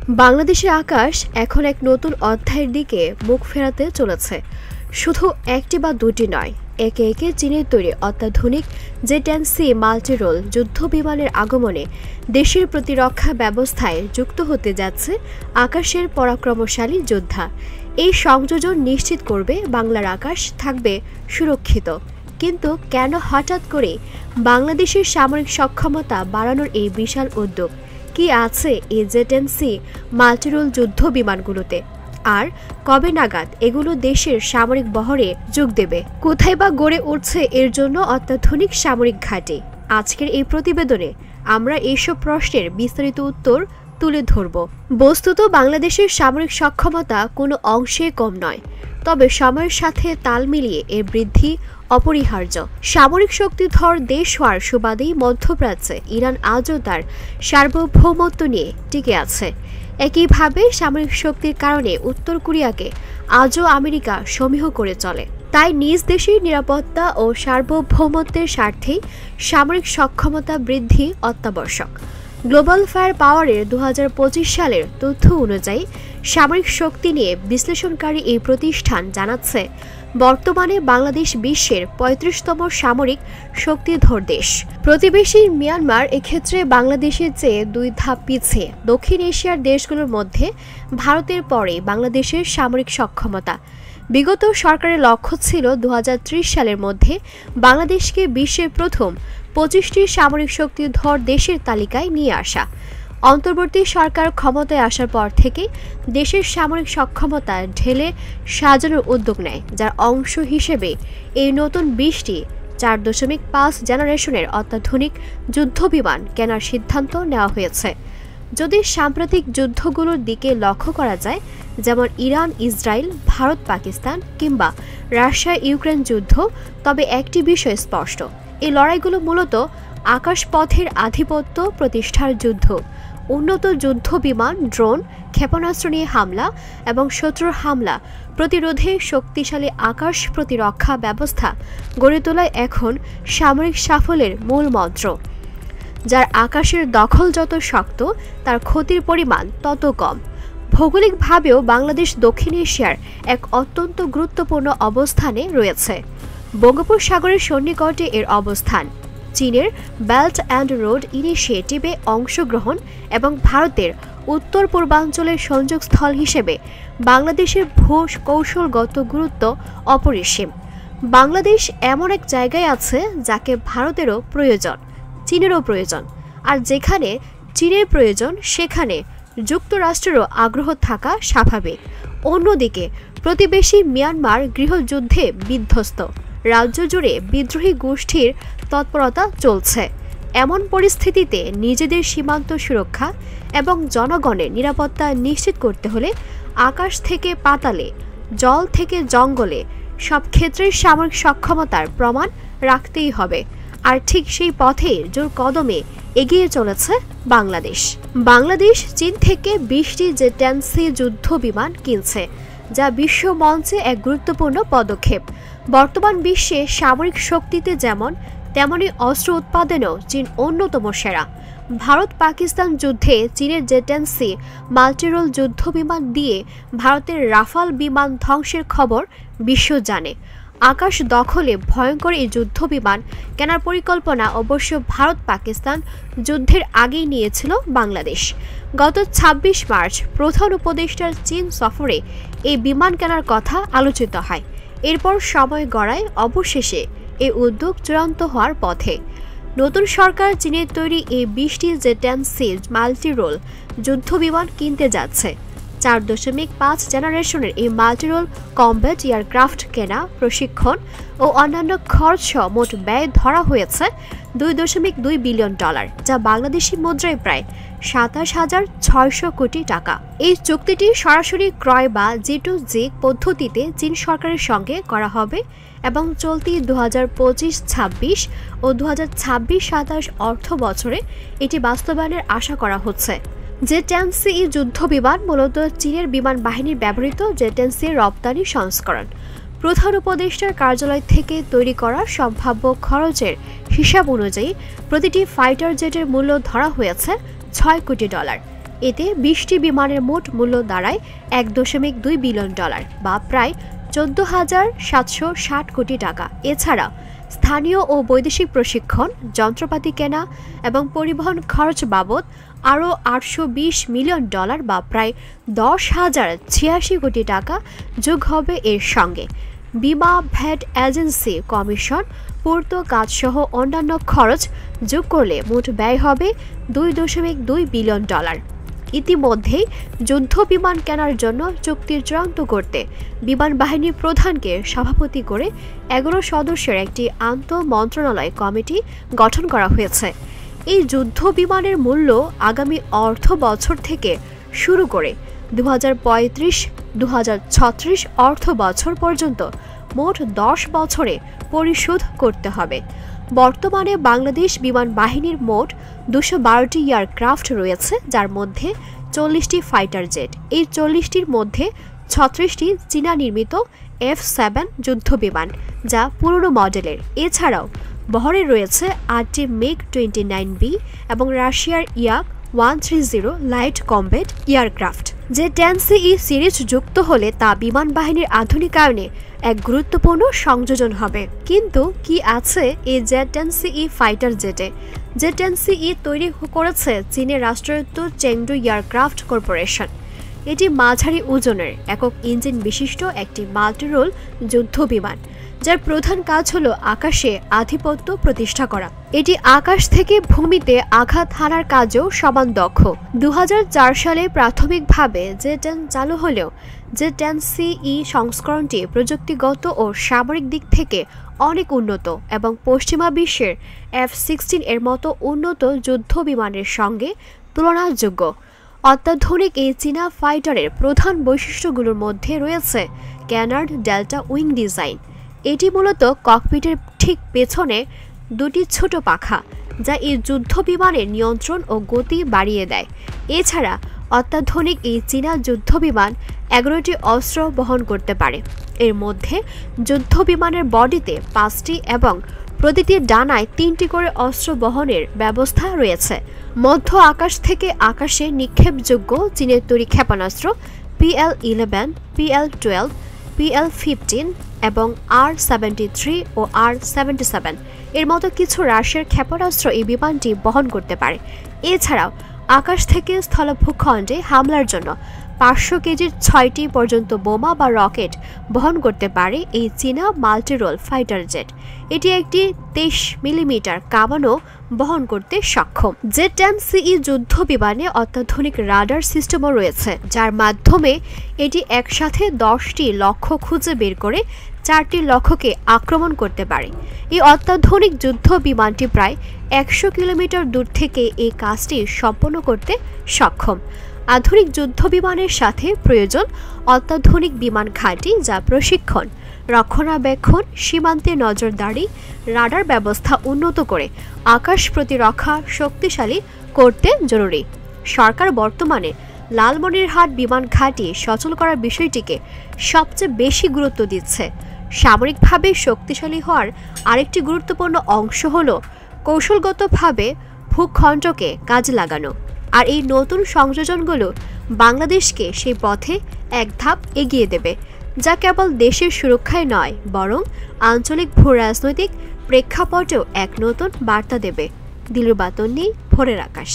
বাংলাদেশের আকাশ এখন এক নতুন অধ্যায়ের দিকে মুখ ফেরাতে চলেছে। শুধু একটি বা দুটি নয়, একে একে চীনের তৈরি অত্যাধুনিক জে-10C মাল্টিরোল যুদ্ধ বিমানের আগমনে দেশের প্রতিরক্ষা ব্যবস্থায় যুক্ত হতে যাচ্ছে আকাশের পরাক্রমশালী যোদ্ধা। এই সংযোজন নিশ্চিত করবে বাংলার আকাশ থাকবে সুরক্ষিত। কিন্তু কেন হঠাৎ করে বাংলাদেশের সামরিক সক্ষমতা বাড়ানোর এই বিশাল উদ্যোগ? কি আছে এই জে-10C মাল্টিরোল যুদ্ধ বিমানগুলোতে, আর কবে নাগাদ এগুলো দেশের সামরিক বহরে যোগ দেবে? কোথায় বা গড়ে উঠছে এর জন্য অত্যাধুনিক সামরিক ঘাঁটি? আজকের এই প্রতিবেদনে আমরা এইসব প্রশ্নের বিস্তারিত উত্তর তুলে ধরব। বস্তুত বাংলাদেশের সামরিক সক্ষমতা কোনো অংশে কম নয়, তবে সময়ের সাথে তাল মিলিয়ে এর বৃদ্ধি অপরিহার্য। সামরিক শক্তিধর দেশ হওয়ার সুবাদেই মধ্যপ্রাচ্যে ইরান আজও তার সার্বভৌমত্ব নিয়ে টিকে আছে। একইভাবে সামরিক শক্তির কারণে উত্তর কোরিয়াকে আজও আমেরিকা সমীহ করে চলে। তাই নিজ দেশের নিরাপত্তা ও সার্বভৌমত্বের স্বার্থেই সামরিক সক্ষমতা বৃদ্ধি অত্যাবশ্যক। গ্লোবাল ফায়ার পাওয়ারের 2025 সালের তথ্য অনুযায়ী সামরিক শক্তি নিয়ে বিশ্লেষণকারী এই প্রতিষ্ঠান জানাচ্ছে, বর্তমানে বাংলাদেশ বিশ্বের 35তম সামরিক শক্তিধর দেশ। প্রতিবেশী মিয়ানমার এক্ষেত্রে বাংলাদেশের চেয়ে 2 ধাপ পিছিয়ে। দক্ষিণ এশিয়ার দেশগুলোর মধ্যে ভারতের পরে বাংলাদেশের সামরিক সক্ষমতা। বিগত সরকারের লক্ষ্য ছিল 2030 সালের মধ্যে বাংলাদেশকে বিশ্বের প্রথম 25টি সামরিক শক্তিধর দেশের তালিকায় নিয়ে আসা। অন্তর্বর্তী সরকার ক্ষমতায় আসার পর থেকে দেশের সামরিক সক্ষমতা ঢেলে সাজানোর উদ্যোগ নেয়, যার অংশ হিসেবে এই নতুন 20টি 4.5 জেনারেশনের অত্যাধুনিক যুদ্ধবিমান কেনার সিদ্ধান্ত নেওয়া হয়েছে। যদি সাম্প্রতিক যুদ্ধগুলোর দিকে লক্ষ্য করা যায়, যেমন ইরান ইসরায়েল, ভারত পাকিস্তান কিংবা রাশিয়া ইউক্রেন যুদ্ধ, তবে একটি বিষয় স্পষ্ট, এই লড়াইগুলো মূলত আকাশপথের আধিপত্য প্রতিষ্ঠার যুদ্ধ। উন্নত যুদ্ধ বিমান, ড্রোন, ক্ষেপণাস্ত্র নিয়ে হামলা এবং শত্রুর হামলা প্রতিরোধে শক্তিশালী আকাশ প্রতিরক্ষা ব্যবস্থা গড়ে তোলায় এখন সামরিক সাফল্যের মূল মন্ত্র। যার আকাশের দখল যত শক্ত, তার ক্ষতির পরিমাণ তত কম। ভৌগোলিকভাবেও বাংলাদেশ দক্ষিণ এশিয়ার এক অত্যন্ত গুরুত্বপূর্ণ অবস্থানে রয়েছে। বঙ্গোপসাগরের সন্নিকটে এর অবস্থান, চীনের বেল্ট অ্যান্ড রোড ইনিশিয়েটিভে অংশগ্রহণ এবং ভারতের উত্তর পূর্বাঞ্চলের সংযোগস্থল হিসেবে বাংলাদেশের ভূ কৌশলগত গুরুত্ব অপরিসীম। বাংলাদেশ এমন এক জায়গায় আছে যাকে ভারতেরও প্রয়োজন, চীনেরও প্রয়োজন, আর যেখানে চীনের প্রয়োজন সেখানে যুক্তরাষ্ট্রেরও আগ্রহ থাকা স্বাভাবিক। অন্যদিকে প্রতিবেশী মিয়ানমার গৃহযুদ্ধে বিধ্বস্ত, রাজ্য জুড়ে বিদ্রোহী গোষ্ঠীর তৎপরতা চলছে। এমন পরিস্থিতিতে নিজেদের সীমান্ত সুরক্ষা এবং জনগণের নিরাপত্তা নিশ্চিত করতে হলে আকাশ থেকে পাতালে, জল থেকে জঙ্গলে সব ক্ষেত্রে সামরিক সক্ষমতার প্রমাণ রাখতেই হবে। আর ঠিক সেই পথে জোর কদমে এগিয়ে চলেছে বাংলাদেশ। বাংলাদেশ চীন থেকে 20টি জে-10C যুদ্ধ বিমান কিনছে, যা বিশ্ব মঞ্চে এক গুরুত্বপূর্ণ পদক্ষেপ। বর্তমান বিশ্বে সামরিক শক্তিতে যেমন তেমনি অস্ত্র উৎপাদনেও চীন অন্যতম সেরা। ভারত পাকিস্তান যুদ্ধে চীনের জে-10C মাল্টিরোল যুদ্ধ বিমান দিয়ে ভারতের রাফাল বিমান ধ্বংসের খবর বিশ্ব জানে। আকাশ দখলে ভয়ঙ্কর এই যুদ্ধ বিমান কেনার পরিকল্পনা অবশ্য ভারত পাকিস্তান যুদ্ধের আগেই নিয়েছিল বাংলাদেশ। গত 26 মার্চ প্রধান উপদেষ্টার চীন সফরে এই বিমান কেনার কথা আলোচিত হয়। এরপর সময় গড়ায় অবশেষে এই উদ্যোগ চূড়ান্ত হওয়ার পথে। নতুন সরকার চীনের তৈরি এই 20টি জে-10C মাল্টিরোল যুদ্ধ বিমান কিনতে যাচ্ছে। 4.5 জেনারেশনের এই মাল্টিরোল কমব্যাট এয়ারক্রাফট কেনা, প্রশিক্ষণ ও অন্যান্য খরচ সহ মোট ব্যয় ধরা হয়েছে $2.2 বিলিয়ন, যা বাংলাদেশি মুদ্রায় প্রায় 27,600 কোটি টাকা। এই চুক্তিটি সরাসরি ক্রয় বা G2G পদ্ধতিতে চীন সরকারের সঙ্গে করা হবে এবং চলতি 2025-26 ও 2026-27 অর্থ বছরে এটি বাস্তবায়নের আশা করা হচ্ছে। জে-10C যুদ্ধ বিমান মূলত চীনের বিমান বাহিনীর ব্যবহৃত জে-10C রপ্তানি সংস্করণ। প্রধান উপদেষ্টার কার্যালয় থেকে তৈরি করা সম্ভাব্য খরচের হিসাব অনুযায়ী প্রতিটি ফাইটার জেটের মূল্য ধরা হয়েছে $6 কোটি। এতে ২০টি বিমানের মোট মূল্য দাঁড়ায় $1.2 বিলিয়ন বা প্রায় ১৪,৭৬০ কোটি টাকা। এছাড়া স্থানীয় ও বৈদেশিক প্রশিক্ষণ, যন্ত্রপাতি কেনা এবং পরিবহন খরচ বাবদ আরও $৮২০ মিলিয়ন বা প্রায় ১০,০৮৬ কোটি টাকা যোগ হবে এর সঙ্গে। বিমা, ভ্যাট, এজেন্সি, কমিশন, পূর্ত কাজসহ অন্যান্য খরচ যোগ করলে মোট ব্যয় হবে $2.2 বিলিয়ন। ইতিমধ্যেই যুদ্ধ বিমান কেনার জন্য চুক্তি চূড়ান্ত করতে বিমান বাহিনীর প্রধানকে সভাপতি করে ১১ সদস্যের একটি আন্তঃমন্ত্রণালয় কমিটি গঠন করা হয়েছে। এই যুদ্ধ বিমানের মূল্য আগামী অর্থ বছর থেকে শুরু করে ২০৩৫-২০৩৬ অর্থ বছর পর্যন্ত মোট ১০ বছরে পরিশোধ করতে হবে। বর্তমানে বাংলাদেশ বিমান বাহিনীর মোট ২১২টি এয়ারক্রাফট রয়েছে, যার মধ্যে ৪০টি ফাইটার জেট। এই ৪০টির মধ্যে ৩৬টি চীনা নির্মিত F-7 যুদ্ধ বিমান, যা পুরনো মডেলের। এছাড়াও বহরে রয়েছে ৮টি MiG-29B এবং রাশিয়ার Yak-130 লাইট কমব্যাট এয়ারক্রাফট। যে 10CE সিরিজ যুক্ত হলে তা বিমান বাহিনীর আধুনিকায়নে এক গুরুত্বপূর্ণ সংযোজন হবে। কিন্তু কি আছে এই Z-10CE ফাইটার জেটে? Z-10CE তৈরি করেছে চীনের রাষ্ট্রায়ত্ত চেংডু এয়ারক্রাফট কর্পোরেশন। এটি মাঝারি ওজনের একক ইঞ্জিন বিশিষ্ট একটি মাল্টিরোল যুদ্ধ বিমান, যার প্রধান কাজ হল আকাশে আধিপত্য প্রতিষ্ঠা করা। এটি আকাশ থেকে ভূমিতে আঘাত হানার কাজেও সমান দক্ষ। ২০০৪ সালে প্রাথমিকভাবে Z-10 চালু হলেও Z-10CE সংস্করণটি প্রযুক্তিগত ও সামরিক দিক থেকে অনেক উন্নত এবং পশ্চিমা বিশ্বের F-16 এর মতো উন্নত যুদ্ধ বিমানের সঙ্গে তুলনাযোগ্য। অত্যাধুনিক এই চীনা ফাইটারের প্রধান বৈশিষ্ট্যগুলোর মধ্যে রয়েছে ক্যানার্ড ডেল্টা উইং ডিজাইন। এটি মূলত ককপিটের ঠিক পেছনে দুটি ছোট পাখা, যা এই যুদ্ধ বিমানের নিয়ন্ত্রণ ও গতি বাড়িয়ে দেয়। এছাড়া অত্যাধুনিক এই চীনা যুদ্ধ বিমান ১১টি অস্ত্র বহন করতে পারে। এর মধ্যে যুদ্ধ বিমানের বডিতে 5টি এবং প্রতিটি ডানায় 3টি করে অস্ত্র বহনের ব্যবস্থা রয়েছে। মধ্য আকাশ থেকে আকাশে নিক্ষেপযোগ্য চীনের তৈরি ক্ষেপণাস্ত্র PL-11, PL-12, PL-15 এবং R-73 ও R-77 এর মতো কিছু রাশিয়ার ক্ষেপণাস্ত্র এই বিমানটি বহন করতে পারে। এছাড়াও আকাশ থেকে স্থলভূখণ্ডে হামলার জন্য ৫০০ কেজির ৬টি পর্যন্ত বোমা বা রকেট বহন করতে পারে এই চীনা মাল্টিরোল ফাইটার জেট। এটি একটি ২৩ মিলিমিটার কামানও বহন করতে সক্ষম। Z-10CE যুদ্ধ বিমানে অত্যাধুনিক রাডার সিস্টেমও রয়েছে, যার মাধ্যমে এটি একসাথে ১০টি লক্ষ্য খুঁজে বের করে 4টি লক্ষ্যকে আক্রমণ করতে পারে। এই অত্যাধুনিক যুদ্ধ বিমানটি প্রায় ১০০ কিলোমিটার দূর থেকে এই কাজটি সম্পন্ন করতে সক্ষম। আধুনিক যুদ্ধ বিমানের সাথে প্রয়োজন অত্যাধুনিক বিমান ঘাঁটি, যা প্রশিক্ষণ, রক্ষণাবেক্ষণ, সীমান্তে নজরদারি, রাডার ব্যবস্থা উন্নত করে আকাশ প্রতিরক্ষা শক্তিশালী করতে জরুরি। সরকার বর্তমানে লালমনিরহাট বিমান ঘাঁটি সচল করার বিষয়টিকে সবচেয়ে বেশি গুরুত্ব দিচ্ছে। সামরিকভাবে শক্তিশালী হওয়ার আরেকটি গুরুত্বপূর্ণ অংশ হল কৌশলগতভাবে ভূখণ্ডকে কাজে লাগানো। আর এই নতুন সংযোজনগুলো বাংলাদেশকে সেই পথে এক ধাপ এগিয়ে দেবে, যা কেবল দেশের সুরক্ষায় নয়, বরং আঞ্চলিক ভূরাজনৈতিক প্রেক্ষাপটেও এক নতুন বার্তা দেবে। দিলরুবা তন্নি, ভোরের আকাশ।